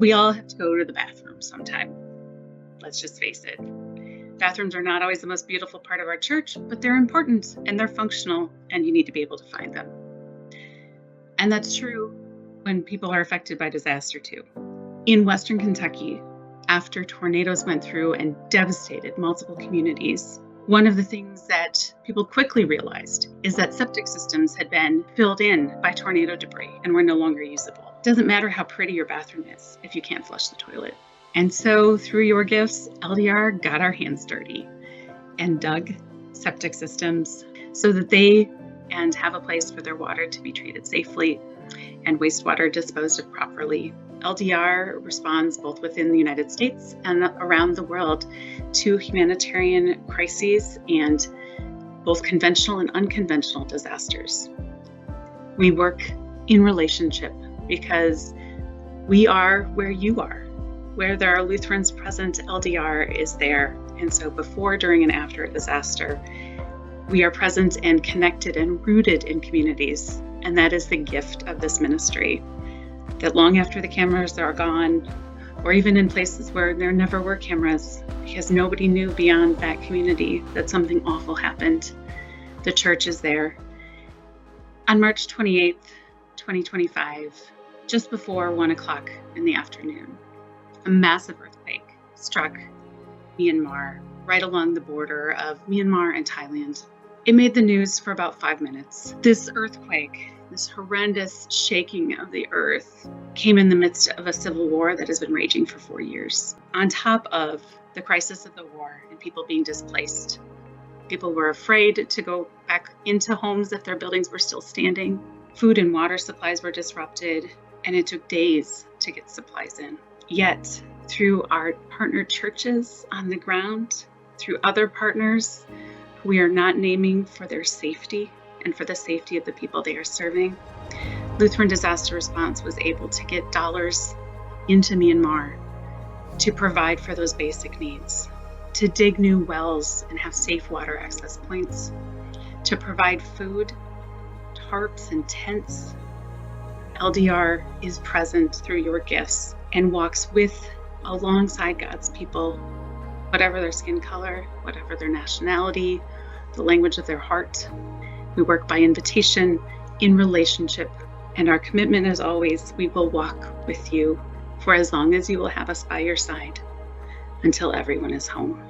We all have to go to the bathroom sometime. Let's just face it. Bathrooms are not always the most beautiful part of our church, but they're important and they're functional, and you need to be able to find them. And that's true when people are affected by disaster too. In Western Kentucky, after tornadoes went through and devastated multiple communities, one of the things that people quickly realized is that septic systems had been filled in by tornado debris and were no longer usable. It doesn't matter how pretty your bathroom is if you can't flush the toilet. And so through your gifts, LDR got our hands dirty and dug septic systems so that they can have a place for their water to be treated safely and wastewater disposed of properly. LDR responds both within the United States and around the world to humanitarian crises and both conventional and unconventional disasters. We work in relationship because we are where you are. Where there are Lutherans present, LDR is there. And so before, during, and after a disaster, we are present and connected and rooted in communities. And that is the gift of this ministry. That long after the cameras are gone, or even in places where there never were cameras, because nobody knew beyond that community that something awful happened, the church is there. On March 28th, 2025, just before 1 o'clock in the afternoon, a massive earthquake struck Myanmar, right along the border of Myanmar and Thailand. It made the news for about 5 minutes. This earthquake, this horrendous shaking of the earth, came in the midst of a civil war that has been raging for 4 years. On top of the crisis of the war and people being displaced, people were afraid to go back into homes if their buildings were still standing. Food and water supplies were disrupted, and it took days to get supplies in. Yet, through our partner churches on the ground, through other partners who we are not naming for their safety and for the safety of the people they are serving, Lutheran Disaster Response was able to get dollars into Myanmar to provide for those basic needs, to dig new wells and have safe water access points, to provide food, tarps, and tents. LDR is present through your gifts and walks alongside God's people, whatever their skin color, whatever their nationality, the language of their heart. We work by invitation, in relationship, and our commitment is always, we will walk with you for as long as you will have us by your side, until everyone is home.